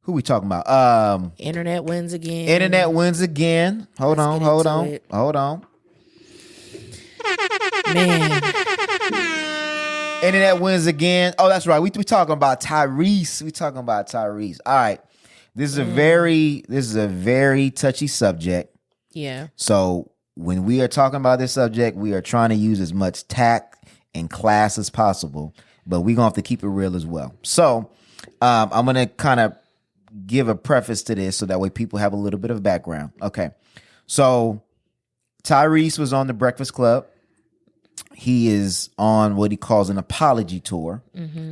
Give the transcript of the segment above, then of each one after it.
Who we talking about? Internet wins again. Internet wins again. Hold on. Man. Internet wins again. Oh, that's right. We talking about Tyrese. All right. This is a very touchy subject. Yeah. So when we are talking about this subject, we are trying to use as much tact and class as possible, but we're gonna have to keep it real as well. So I'm gonna kind of give a preface to this so that way people have a little bit of background. Okay. So Tyrese was on the Breakfast Club. He is on what he calls an apology tour,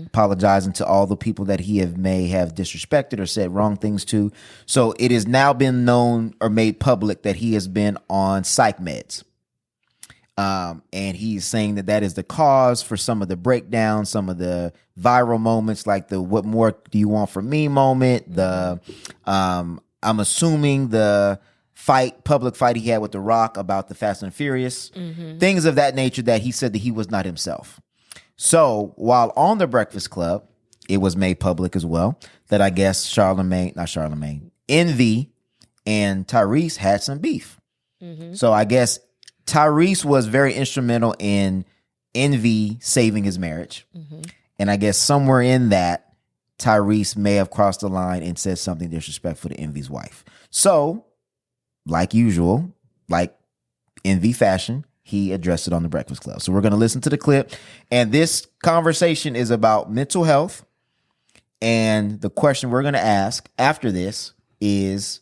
apologizing to all the people that he may have disrespected or said wrong things to. So it has now been known or made public that he has been on psych meds. And he's saying that is the cause for some of the breakdowns, some of the viral moments, like the "what more do you want from me" moment. The I'm assuming the public fight he had with The Rock about the Fast and Furious, things of that nature that he said that he was not himself. So while on the Breakfast Club, it was made public as well that I guess Envy and Tyrese had some beef. So I guess Tyrese was very instrumental in Envy saving his marriage. And I guess somewhere in that, Tyrese may have crossed the line and said something disrespectful to Envy's wife. So, like usual, like Envy fashion, he addressed it on the Breakfast Club. So we're going to listen to the clip. And this conversation is about mental health. And the question we're going to ask after this is,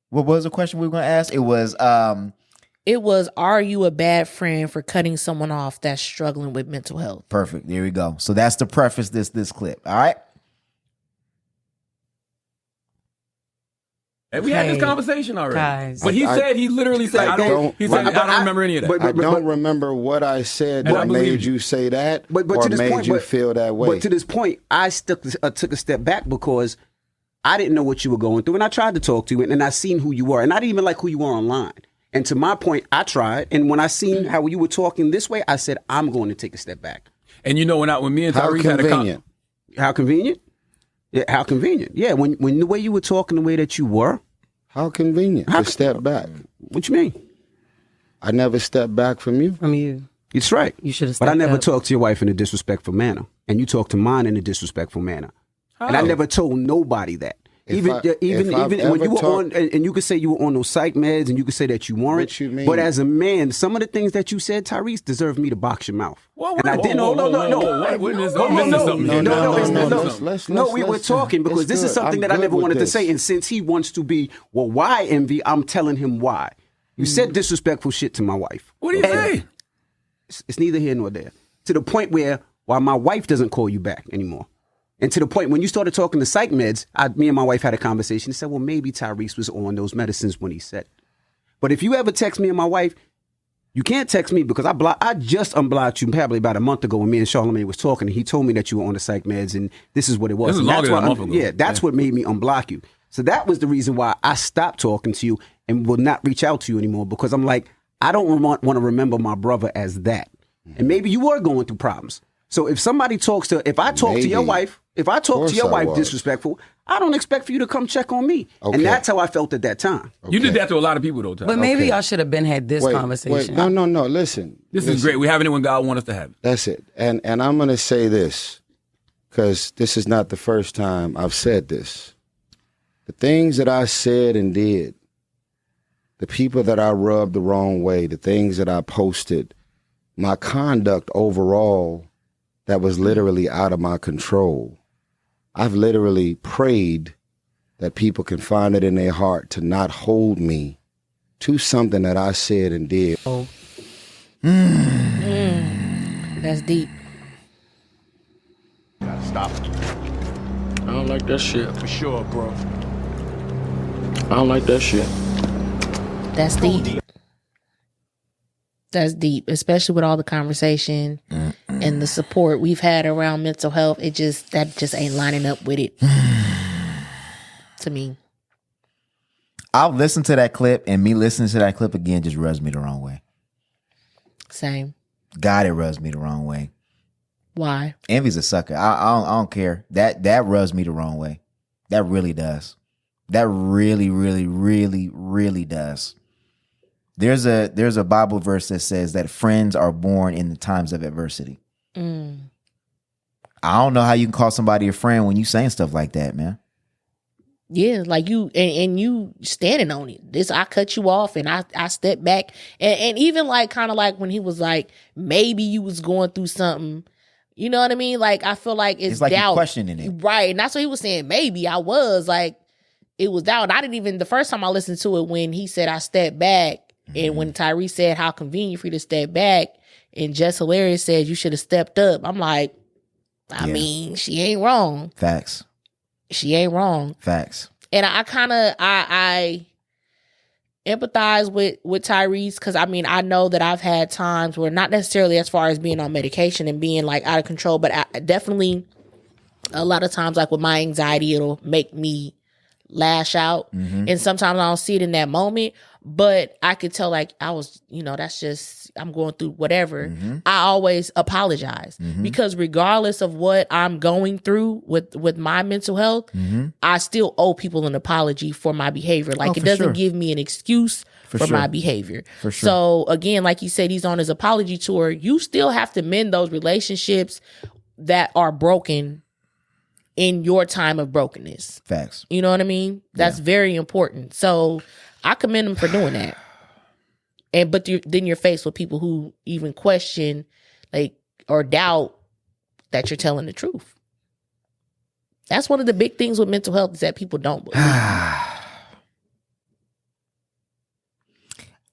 what was the question we were going to ask? It was, are you a bad friend for cutting someone off that's struggling with mental health? Perfect. There we go. So that's to preface this clip. All right. And we had this conversation already. Guys. But he literally said, I don't remember any of that. I don't remember what I said that made you say that or made you feel that way. But to this point, I took a step back because I didn't know what you were going through. And I tried to talk to you, and I seen who you were. And I didn't even like who you were online. And to my point, I tried. And when I seen how you were talking this way, I said, I'm going to take a step back. And you know, when me and Tyrese had a conversation. How convenient? Yeah, how convenient. Yeah, when the way you were talking, the way that you were. How convenient to step back. What you mean? I never stepped back from you. From you. It's right. You should have But I never talked to your wife in a disrespectful manner. And you talked to mine in a disrespectful manner. Oh. And I never told nobody that. Even when you were on, and you could say you were on those psych meds, and you could say that you weren't. What you mean? But as a man, some of the things that you said, Tyrese, deserved me to box your mouth. No. We were talking because this is something that I never wanted to say. And since he wants to be, well, why Envy? I'm telling him why. You said disrespectful shit to my wife. What do you say? It's neither here nor there. To the point where my wife doesn't call you back anymore. And to the point, when you started talking to psych meds, me and my wife had a conversation and said, well, maybe Tyrese was on those medicines when he said it. But if you ever text me and my wife, you can't text me because I just unblocked you probably about a month ago when me and Charlamagne was talking. And he told me that you were on the psych meds and this is what it was. This is longer than a month ago. Yeah, that's what made me unblock you. So that was the reason why I stopped talking to you and will not reach out to you anymore, because I'm like, I don't want to remember my brother as that. And maybe you were going through problems. So if I talk to your wife disrespectful, I don't expect for you to come check on me. Okay. And that's how I felt at that time. Okay. You did that to a lot of people, though, Ty. But maybe y'all should have had this conversation. No. Listen. This is great. We have it when God wants us to have it. That's it. And I'm going to say this, because this is not the first time I've said this. The things that I said and did, the people that I rubbed the wrong way, the things that I posted, my conduct overall that was literally out of my control. I've literally prayed that people can find it in their heart to not hold me to something that I said and did. Oh. That's deep. Gotta stop it. I don't like that shit. For sure, bro. I don't like that shit. That's deep. That's deep, especially with all the conversation and the support we've had around mental health. That just ain't lining up with it to me. I'll listen to that clip, and me listening to that clip again just rubs me the wrong way. Same. God, it rubs me the wrong way. Why? Envy's a sucker. I don't care. That rubs me the wrong way. That really does. That really, really, really, really does. There's a Bible verse that says that friends are born in the times of adversity. I don't know how you can call somebody a friend when you saying stuff like that, man. Yeah, like you and you standing on it. I cut you off and I stepped back. And even like kind of like when he was like, maybe you was going through something. You know what I mean? Like I feel like it's like doubt. You questioning it. Right. And that's what he was saying. Maybe I was like, it was doubt. And I didn't even, the first time I listened to it when he said I stepped back and when Tyrese said how convenient for you to step back and Just Hilarious said you should have stepped up. I'm like, I mean, she ain't wrong. Facts. She ain't wrong. Facts. And I kind of, I empathize with Tyrese because I mean, I know that I've had times where not necessarily as far as being on medication and being like out of control, but I definitely a lot of times like with my anxiety, it'll make me lash out. And sometimes I don't see it in that moment, but I could tell like I was, that's just, I'm going through whatever. I always apologize because regardless of what I'm going through with my mental health, I still owe people an apology for my behavior. Like it doesn't give me an excuse for my behavior. For sure. So again, like you said, he's on his apology tour. You still have to mend those relationships that are broken in your time of brokenness. Facts. You know what I mean? That's very important. So I commend him for doing that. But then you're faced with people who even question, like, or doubt that you're telling the truth. That's one of the big things with mental health is that people don't believe.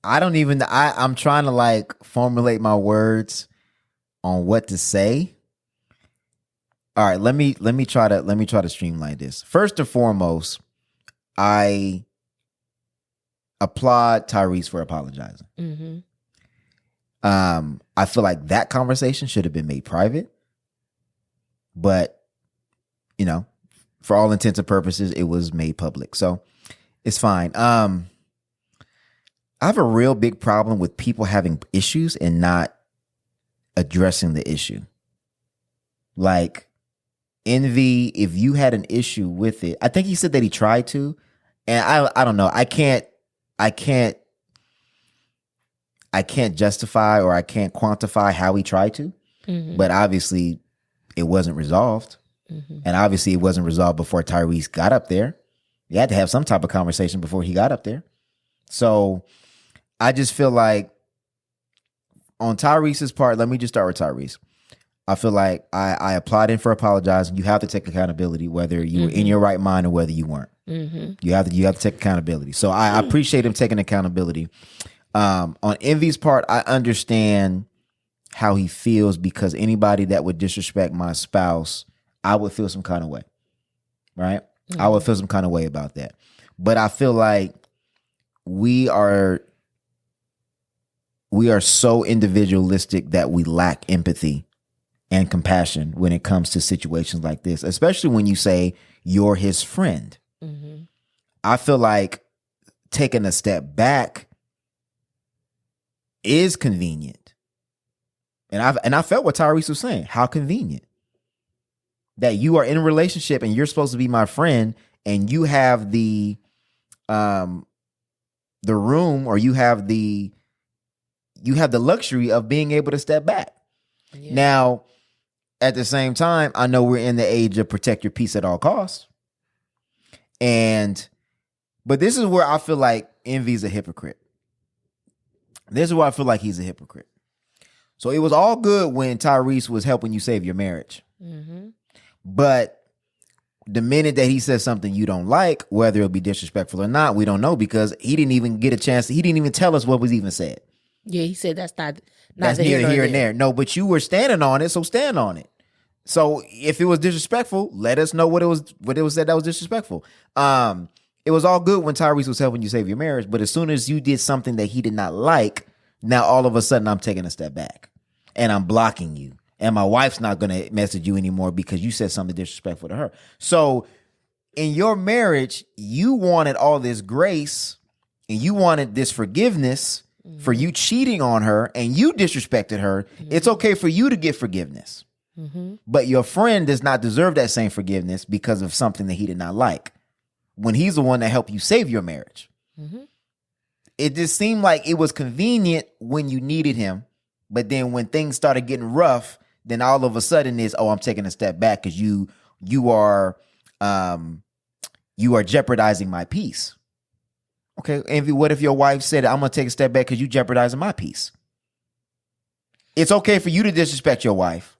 I'm trying to like formulate my words on what to say. All right, let me try to streamline this. First and foremost, I applaud Tyrese for apologizing. I feel like that conversation should have been made private, but for all intents and purposes, it was made public, so it's fine. I have a real big problem with people having issues and not addressing the issue. Like Envy, if you had an issue with it, I think he said that he tried to, and I don't know. I can't justify or I can't quantify how he tried to, but obviously it wasn't resolved, and obviously it wasn't resolved before Tyrese got up there. You had to have some type of conversation before he got up there. So I just feel like on Tyrese's part, let me just start with Tyrese. I feel like I applaud him for apologizing. You have to take accountability, whether you were in your right mind or whether you weren't. You have to take accountability. So I appreciate him taking accountability. On Envy's part, I understand how he feels because anybody that would disrespect my spouse, I would feel some kind of way, right? I would feel some kind of way about that. But I feel like we are so individualistic that we lack empathy and compassion when it comes to situations like this, especially when you say you're his friend. I feel like taking a step back is convenient. And I felt what Tyrese was saying. How convenient. That you are in a relationship and you're supposed to be my friend and you have the room or you have the luxury of being able to step back. Yeah. Now, at the same time, I know we're in the age of protect your peace at all costs. But this is where I feel like Envy's a hypocrite. This is where I feel like he's a hypocrite. So it was all good when Tyrese was helping you save your marriage. But the minute that he says something you don't like, whether it'll be disrespectful or not, we don't know because he didn't even get a chance. He didn't even tell us what was even said. Yeah, he said that's neither here and there. No, but you were standing on it, so stand on it. So if it was disrespectful, let us know what it was said that was disrespectful. It was all good when Tyrese was helping you save your marriage, but as soon as you did something that he did not like, now all of a sudden I'm taking a step back and I'm blocking you. And my wife's not going to message you anymore because you said something disrespectful to her. So in your marriage, you wanted all this grace and you wanted this forgiveness for you cheating on her and you disrespected her. It's okay for you to get forgiveness. But your friend does not deserve that same forgiveness because of something that he did not like, when he's the one that helped you save your marriage. It just seemed like it was convenient when you needed him, but then when things started getting rough, then all of a sudden it's, I'm taking a step back because you are jeopardizing my peace. Okay, Envy, what if your wife said, I'm going to take a step back because you jeopardizing my peace? It's okay for you to disrespect your wife,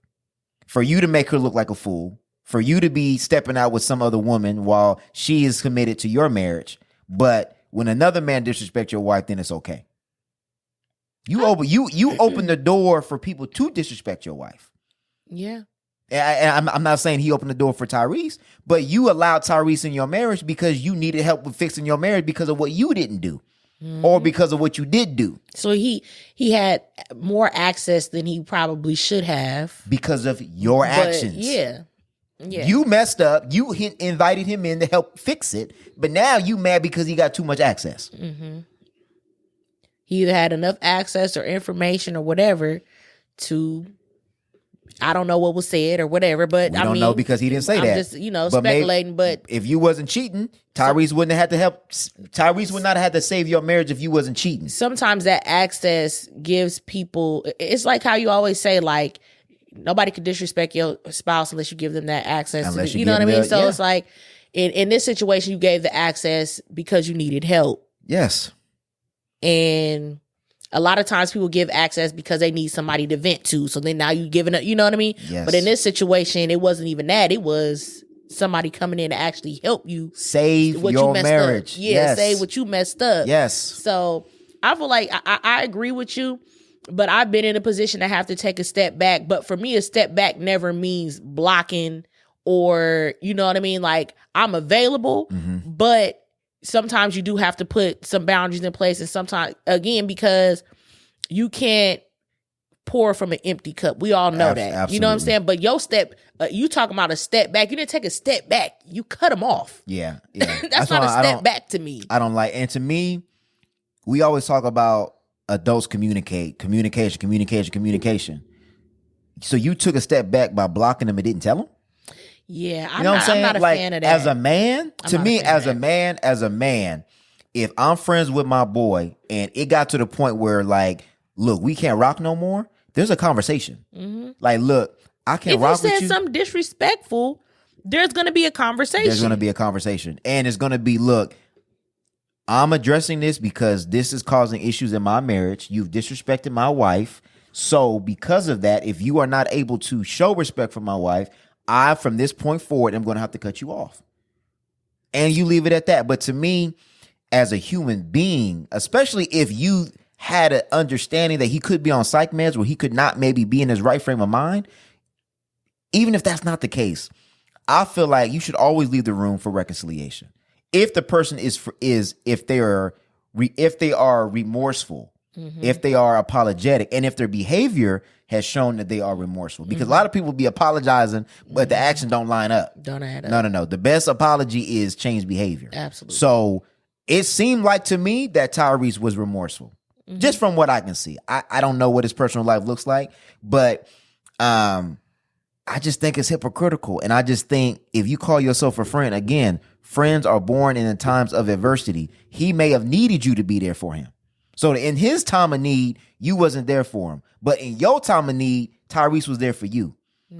for you to make her look like a fool, for you to be stepping out with some other woman while she is committed to your marriage. But when another man disrespects your wife, then it's okay. You open the door for people to disrespect your wife. Yeah. And I'm not saying he opened the door for Tyrese, but you allowed Tyrese in your marriage because you needed help with fixing your marriage because of what you didn't do, or because of what you did do. So he had more access than he probably should have because of your actions. Yeah. You messed up. You invited him in to help fix it, but now you mad because he got too much access. He either had enough access or information or whatever to, I don't know what was said or whatever, but I don't know because he didn't say that. Just, speculating. But if you wasn't cheating, Tyrese wouldn't have had to help. Tyrese would not have had to save your marriage if you wasn't cheating. Sometimes that access gives people, it's like how you always say, like, nobody can disrespect your spouse unless you give them that access. You know what I mean? So it's like, in this situation, you gave the access because you needed help. Yes. And a lot of times people give access because they need somebody to vent to. So then now you giving up, you know what I mean? Yes. But in this situation, it wasn't even that. It was somebody coming in to actually help you save your marriage. Up. Yeah, save what you messed up. Yes. So I feel like I agree with you, but I've been in a position to have to take a step back. But for me, a step back never means blocking or, you know what I mean? Like, I'm available, but sometimes you do have to put some boundaries in place. And sometimes, again, because you can't pour from an empty cup. We all know that. Absolutely. You know what I'm saying? But your step, you talking about a step back. You didn't take a step back. You cut them off. Yeah. That's not a step back to me. I don't like, and to me, we always talk about adults communication. So you took a step back by blocking them and didn't tell them? Yeah, I'm not a fan of that. As a man, as a man, if I'm friends with my boy and it got to the point where, like, look, we can't rock no more, there's a conversation. Like, look, I can't rock with you. If you said something disrespectful, there's going to be a conversation. And it's going to be, look, I'm addressing this because this is causing issues in my marriage. You've disrespected my wife. So because of that, if you are not able to show respect for my wife, from this point forward, I'm going to have to cut you off. And you leave it at that. But to me, as a human being, especially if you had an understanding that he could be on psych meds where he could not maybe be in his right frame of mind, even if that's not the case, I feel like you should always leave the room for reconciliation. If the person if they are remorseful, if they are apologetic, and if their behavior has shown that they are remorseful, because a lot of people be apologizing, but the action don't line up. Don't add up. No. The best apology is change behavior. Absolutely. So it seemed like to me that Tyrese was remorseful, just from what I can see. I don't know what his personal life looks like, but I just think it's hypocritical. And I just think if you call yourself a friend, again, friends are born in the times of adversity. He may have needed you to be there for him. So in his time of need, you wasn't there for him. But in your time of need, Tyrese was there for you.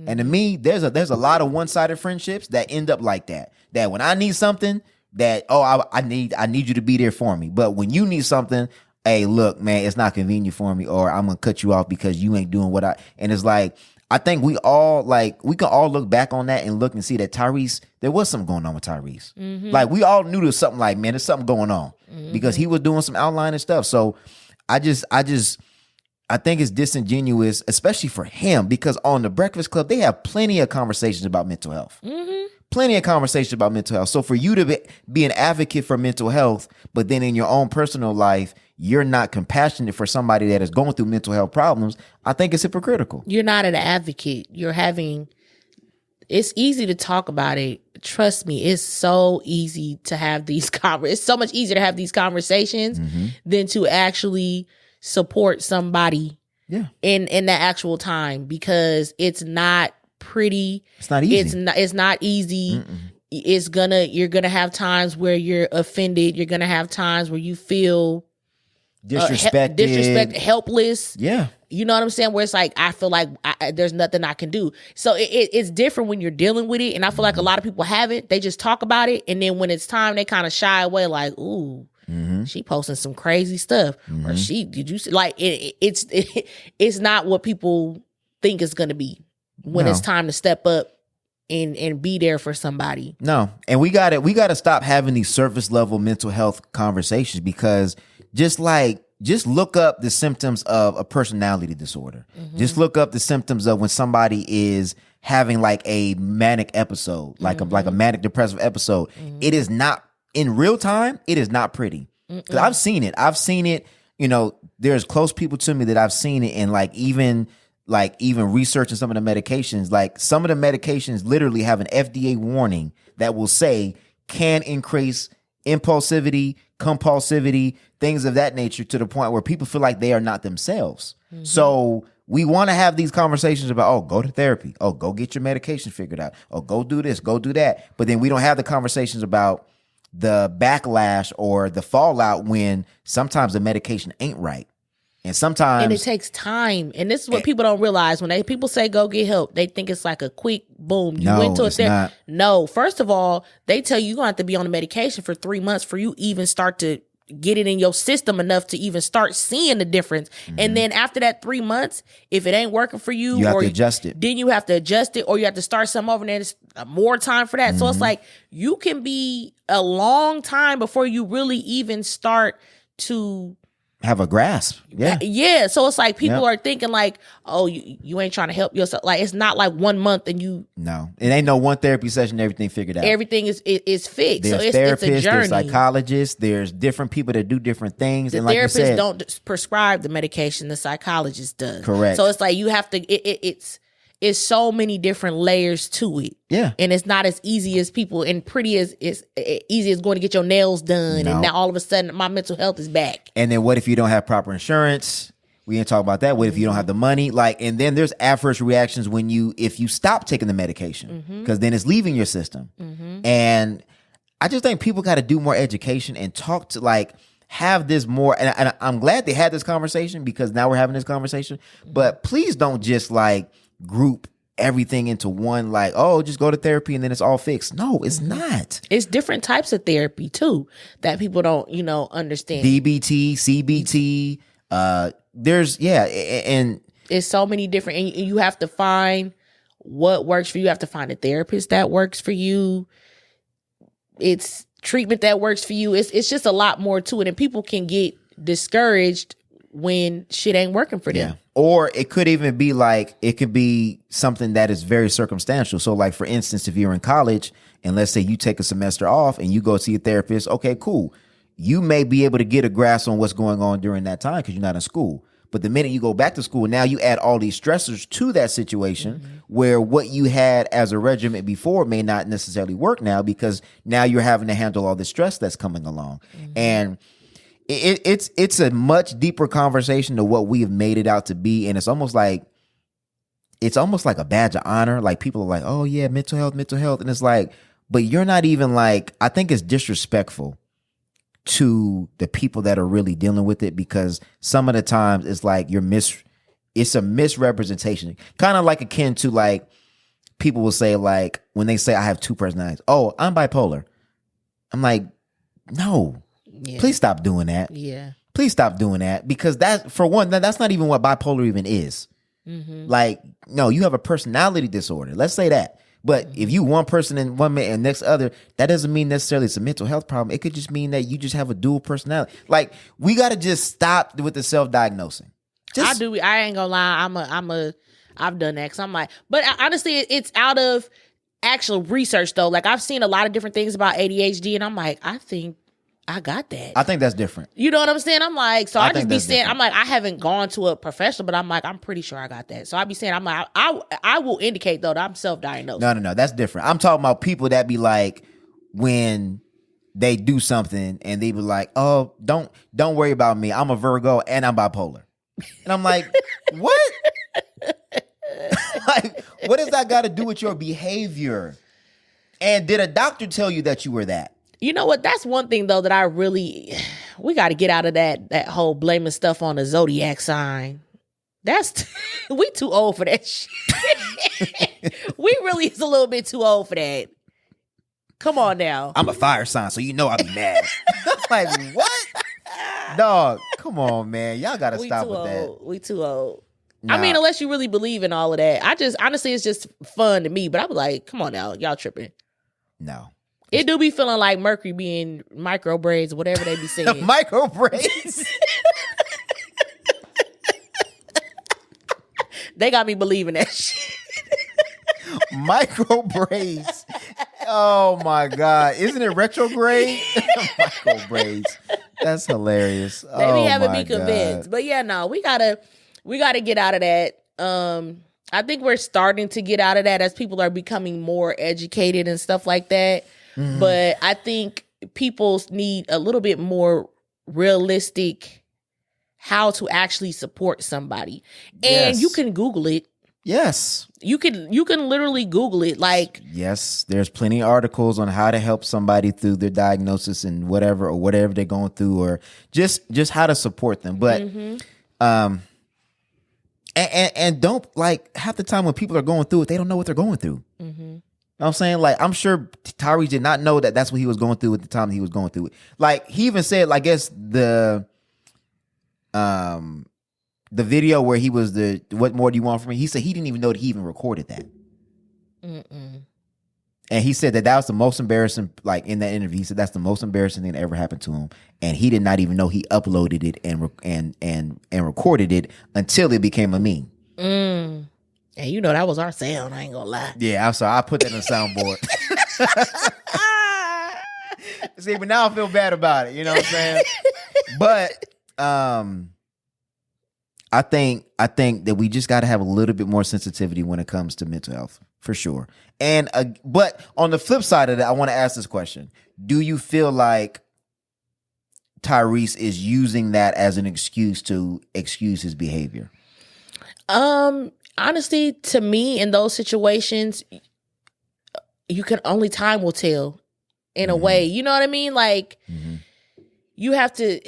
And to me, there's a lot of one-sided friendships that end up like that. That when I need something, that, I need you to be there for me. But when you need something, hey, look, man, it's not convenient for me, or I'm gonna cut you off because you ain't doing and it's like, I think we can all look back on that and look and see that Tyrese, there was something going on with Tyrese. Like, we all knew there was something, like, man, there's something going on because he was doing some outlining stuff. So I think it's disingenuous, especially for him, because on the Breakfast Club, they have plenty of conversations about mental health. Plenty of conversations about mental health. So for you to be an advocate for mental health, but then in your own personal life, you're not compassionate for somebody that is going through mental health problems, I think it's hypocritical. You're not an advocate. It's easy to talk about it. Trust me, it's so easy to have these it's so much easier to have these conversations than to actually support somebody in that actual time, because it's not pretty. It's not easy. It's not easy. You're gonna have times where you're offended. You're gonna have times where you feel disrespected, helpless. Yeah. You know what I'm saying? Where it's like, I feel like there's nothing I can do. So it's different when you're dealing with it. And I feel like a lot of people haven't. They just talk about it. And then when it's time, they kind of shy away like, ooh, she posting some crazy stuff. Or did you see? Like, it's not what people think it's going to be when it's time to step up and be there for somebody. No. And we got to stop having these surface level mental health conversations, because just look up the symptoms of a personality disorder. Just look up the symptoms of when somebody is having like a manic episode, like a manic depressive episode. It is not in real time. It is not pretty. 'Cause I've seen it. You know, there's close people to me that I've seen it, and even researching some of the medications. Like some of the medications literally have an FDA warning that will say can increase impulsivity, compulsivity, things of that nature, to the point where people feel like they are not themselves. So we want to have these conversations about, oh, go to therapy. Oh, go get your medication figured out. Oh, go do this, go do that. But then we don't have the conversations about the backlash or the fallout when sometimes the medication ain't right. And sometimes... And it takes time. And this is what people don't realize. When people say go get help, they think it's like a quick boom. You went to a therapist. No, first of all, they tell you're going to have to be on the medication for 3 months for you even start to get it in your system enough to even start seeing the difference. And then after that 3 months, if it ain't working for you, you have to adjust it. Then you have to adjust it, or you have to start something over, and then it's more time for that. So it's like you can be a long time before you really even start to have a grasp. Yeah. So it's like people are thinking like, oh, you ain't trying to help yourself. Like, it's not like 1 month and you... No. It ain't no one therapy session, everything figured out. Everything is fixed. There's so it's therapists, a journey. there's psychologists, there's different people that do different things. The and like therapist you said, don't prescribe the medication, the psychologist does. Correct. So it's like you have to... It's so many different layers to it. Yeah. And it's not as easy as people, and pretty as easy as going to get your nails done. No. And now all of a sudden my mental health is back. And then what if you don't have proper insurance? We ain't talk about that. What if you don't have the money? Like, and then there's adverse reactions if you stop taking the medication, because then it's leaving your system. And I just think people got to do more education and talk to have this more. And I'm glad they had this conversation, because now we're having this conversation. But please don't just group everything into one, just go to therapy and then it's all fixed. No, it's not. It's different types of therapy too that people don't, understand. DBT, CBT, and it's so many different, and you have to find what works for you. You have to find a therapist that works for you. It's treatment that works for you. It's just a lot more to it, and people can get discouraged when shit ain't working for them. Yeah. Or it could even be it could be something that is very circumstantial. So for instance, if you're in college and let's say you take a semester off and you go see a therapist, okay, cool. You may be able to get a grasp on what's going on during that time because you're not in school. But the minute you go back to school, now you add all these stressors to that situation where what you had as a regimen before may not necessarily work now, because now you're having to handle all the stress that's coming along. And it's a much deeper conversation to what we have made it out to be, and it's almost like a badge of honor. Like people are like, "Oh yeah, mental health," and it's like, but you're not even I think it's disrespectful to the people that are really dealing with it, because some of the times it's it's a misrepresentation, kind of akin to people will say when they say I have two personalities. Oh, I'm bipolar. I'm like, no. Yeah. Please stop doing that. Yeah. Please stop doing that, because that, for one, that's not even what bipolar even is. No, you have a personality disorder. Let's say that. But if you one person and one man and next other, that doesn't mean necessarily it's a mental health problem. It could just mean that you just have a dual personality. We got to just stop with the self-diagnosing. I do. I ain't gonna lie. I've done that. 'Cause I'm but honestly, it's out of actual research though. I've seen a lot of different things about ADHD, and I'm I think I got that. I think that's different. You know what I'm saying? I'm so I just be saying, different. I'm I haven't gone to a professional, but I'm I'm pretty sure I got that. So I be saying, I will indicate though that I'm self-diagnosed. No, that's different. I'm talking about people that be when they do something and they be oh, don't worry about me. I'm a Virgo and I'm bipolar. And I'm what? Like, what does that got to do with your behavior? And did a doctor tell you that you were that? You know what? That's one thing though that we got to get out of that whole blaming stuff on the zodiac sign. We too old for that shit. We really is a little bit too old for that. Come on now. I'm a fire sign, so you know I'll be mad. Like, what? Dog, come on, man. Y'all got to stop with that. We too old. Nah. I mean, unless you really believe in all of that. Honestly, it's just fun to me. But I was like, come on now. Y'all tripping. No. It do be feeling like Mercury being micro braids, whatever they be saying. Micro braids? They got me believing that shit. Micro braids. Oh my God. Isn't it retrograde? Micro braids. That's hilarious. They be having me convinced. But yeah, no, we gotta get out of that. I think we're starting to get out of that as people are becoming more educated and stuff like that. Mm-hmm. But I think people need a little bit more realistic how to actually support somebody. And you can Google it. Yes. You can literally Google it. Like, yes, there's plenty of articles on how to help somebody through their diagnosis and whatever they're going through, or just how to support them. But and don't, like, half the time when people are going through it, they don't know what they're going through. Mm-hmm. You know what I'm saying? Like, I'm sure Tyrese did not know that that's what he was going through at the time he was going through it. Like, he even said, I guess the video where he was what more do you want from me? He said he didn't even know that he even recorded that. Mm-mm. And he said that was the most embarrassing, like, in that interview, he said that's the most embarrassing thing that ever happened to him. And he did not even know he uploaded it and recorded it until it became a meme. And you know, that was our sound, I ain't gonna lie. Yeah, I'm sorry. I put that in the soundboard. See, but now I feel bad about it. You know what I'm saying? But I think that we just got to have a little bit more sensitivity when it comes to mental health, for sure. And but on the flip side of that, I want to ask this question: do you feel like Tyrese is using that as an excuse to excuse his behavior? Honestly, to me, in those situations, only time will tell. In a way, you know what I mean? Like, you have to.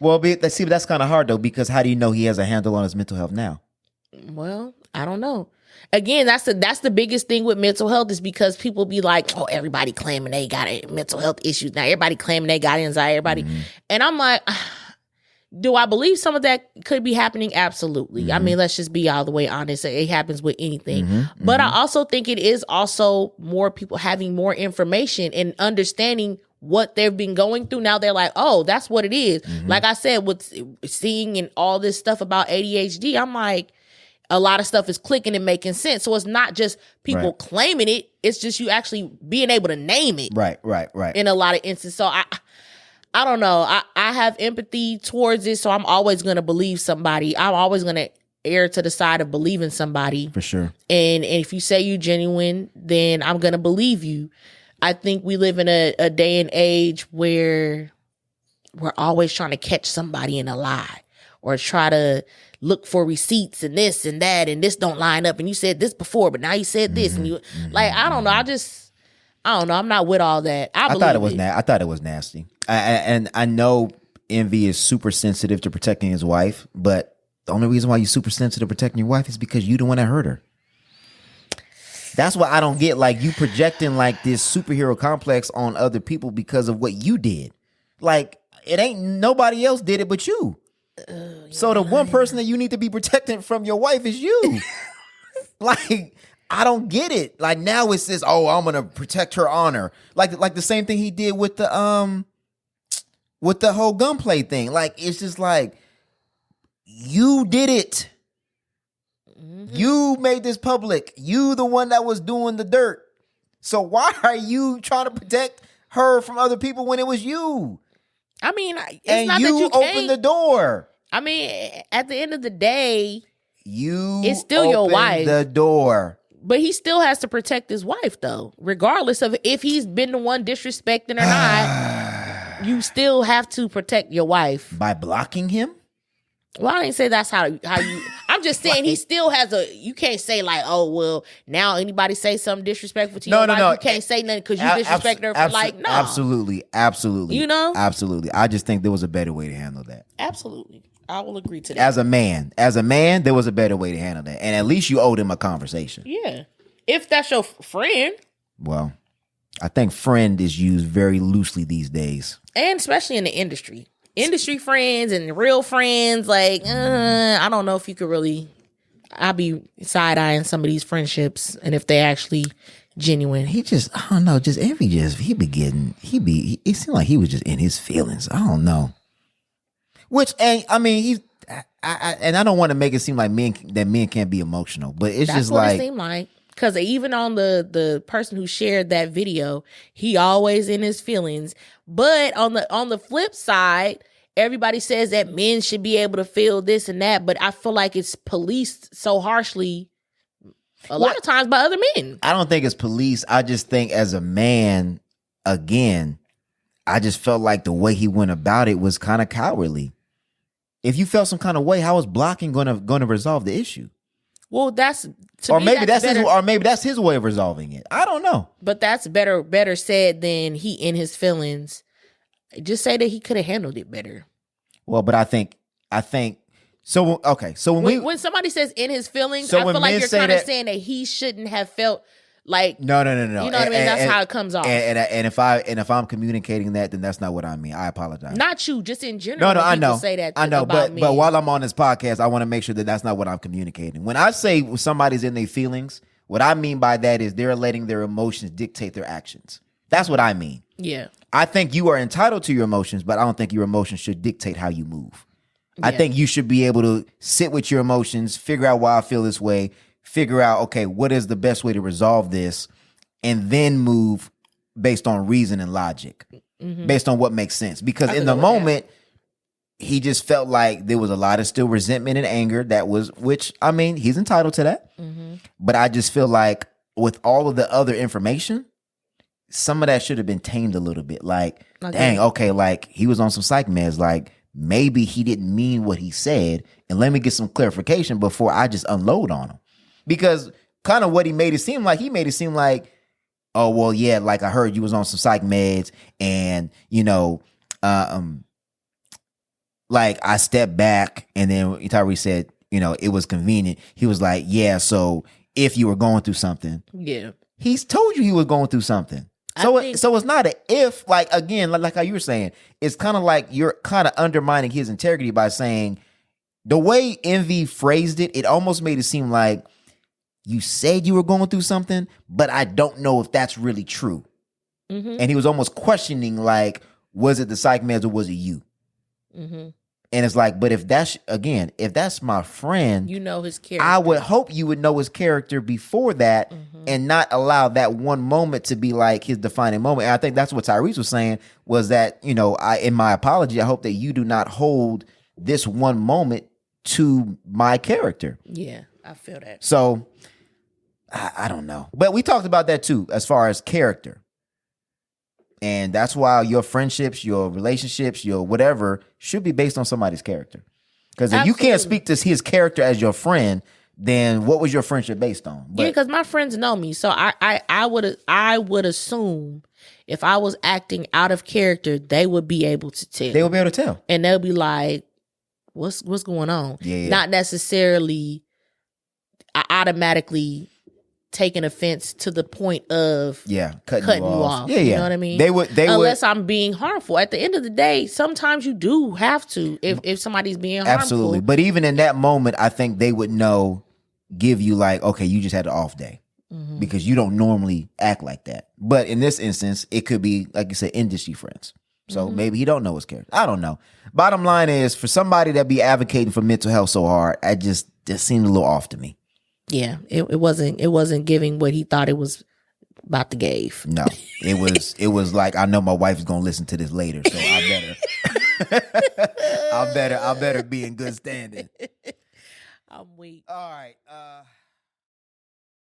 Well, but that's kind of hard though, because how do you know he has a handle on his mental health now? Well, I don't know. Again, that's the biggest thing with mental health, is because people be like, oh, everybody claiming they got mental health issues now. Everybody claiming they got anxiety. Everybody, and I'm like, do I believe some of that could be happening? Absolutely. I mean, let's just be all the way honest. It happens with anything. But I also think it is also more people having more information and understanding what they've been going through. Now they're like, oh, that's what it is. Like I said, with seeing and all this stuff about ADHD, I'm like, a lot of stuff is clicking and making sense. So it's not just people claiming it. It's just you actually being able to name it. Right. In a lot of instances. So I don't know. I have empathy towards it. So I'm always going to believe somebody. I'm always going to err to the side of believing somebody. For sure. And if you say you're genuine, then I'm going to believe you. I think we live in a day and age where we're always trying to catch somebody in a lie, or try to look for receipts and this and that, and this don't line up, and you said this before, but now you said this, and you like, I don't know. I don't know. I'm not with all that. I thought it was nasty. And I know Envy is super sensitive to protecting his wife, but the only reason why you're super sensitive to protecting your wife is because you're the one that hurt her. That's what I don't get. Like, you projecting like this superhero complex on other people because of what you did. Like, it ain't nobody else did it but you. So the one person that you need to be protecting from your wife is you. Like, I don't get it. Like, now it says, oh, I'm gonna protect her honor. Like the same thing he did with the whole gunplay thing. Like, it's just like, you did it. You made this public. You the one that was doing the dirt. So why are you trying to protect her from other people when it was you? I mean, it's and not you that you opened the door. I mean, at the end of the day, it's still your wife. The door. But he still has to protect his wife, though, regardless of if he's been the one disrespecting or not. You still have to protect your wife by blocking him. Well, I didn't say that's how you. I'm just saying he still has you can't say like, oh, well, now anybody say something disrespectful to you. No. You can't say nothing because you disrespect her for like, no. Absolutely. You know? Absolutely. I just think there was a better way to handle that. Absolutely. I will agree to that. As a man, there was a better way to handle that. And at least you owed him a conversation. Yeah. If that's your friend. Well, I think friend is used very loosely these days. And especially in the industry. Industry friends and real friends, like, I don't know if you could really, I'll be side-eyeing some of these friendships and if they actually genuine. I don't know, it seemed like he was just in his feelings. I don't know. Which, and I mean, I don't want to make it seem like men can't be emotional, but it's That's just what like. It seemed like. Because even on the person who shared that video, he always in his feelings. But on the flip side, everybody says that men should be able to feel this and that. But I feel like it's policed so harshly a lot of times by other men. I don't think it's police. I just think as a man, again, I just felt like the way he went about it was kind of cowardly. If you felt some kind of way, how is blocking going to resolve the issue? Well, maybe that's his way of resolving it. I don't know. But that's better said than he in his feelings. Just say that he could have handled it better. Well, but I think so. Okay, so when somebody says in his feelings, I feel like you're kind of saying that he shouldn't have felt like no. You know what I mean? That's how it comes off. And if I'm communicating that, then that's not what I mean. I apologize. Not you, just in general. No, I know. Say that I know, about but while I'm on this podcast, I want to make sure that that's not what I'm communicating. When I say somebody's in their feelings, what I mean by that is they're letting their emotions dictate their actions. That's what I mean. Yeah. I think you are entitled to your emotions, but I don't think your emotions should dictate how you move. Yeah. I think you should be able to sit with your emotions, figure out why I feel this way, figure out, okay, what is the best way to resolve this, and then move based on reason and logic, based on what makes sense. Because in the moment, he just felt like there was a lot of still resentment and anger which, I mean, he's entitled to that. Mm-hmm. But I just feel like with all of the other information, some of that should have been tamed a little bit. Like, dang, okay, like he was on some psych meds, like maybe he didn't mean what he said, and let me get some clarification before I just unload on him. Because kind of what he made it seem like, oh, well, yeah, like I heard you was on some psych meds and, like I stepped back and then Tyrese said, it was convenient. He was like, yeah, so if you were going through something. Yeah. He's told you he was going through something. So it's not an if, like, again, like how you were saying, it's kind of like you're kind of undermining his integrity by saying the way Envy phrased it, it almost made it seem like you said you were going through something, but I don't know if that's really true. Mm-hmm. And he was almost questioning, like, was it the psych meds or was it you? Mm-hmm. And it's like, but if that's my friend, you know his character. I would hope you would know his character before that and not allow that one moment to be like his defining moment. And I think that's what Tyrese was saying was that, in my apology, I hope that you do not hold this one moment to my character. Yeah, I feel that. So I don't know. But we talked about that too, as far as character. And that's why your friendships, your relationships, your whatever should be based on somebody's character. Because if you can't speak to his character as your friend, then what was your friendship based on? Yeah, because my friends know me. So I would assume if I was acting out of character, they would be able to tell. They would be able to tell. And they'll be like, what's going on? Yeah. Not necessarily automatically taking offense to the point of cutting you off. Yeah. You know what I mean? They would unless I'm being harmful. At the end of the day, sometimes you do have to if somebody's being harmful. Absolutely. But even in that moment, I think they would give you like, okay, you just had an off day. Mm-hmm. Because you don't normally act like that. But in this instance, it could be, like you said, industry friends. So maybe he don't know his character. I don't know. Bottom line is, for somebody that be advocating for mental health so hard, it just seemed a little off to me. Yeah, it wasn't giving what he thought it was about to give. No, it was like, I know my wife is gonna listen to this later, so I better be in good standing. I'm weak. All right.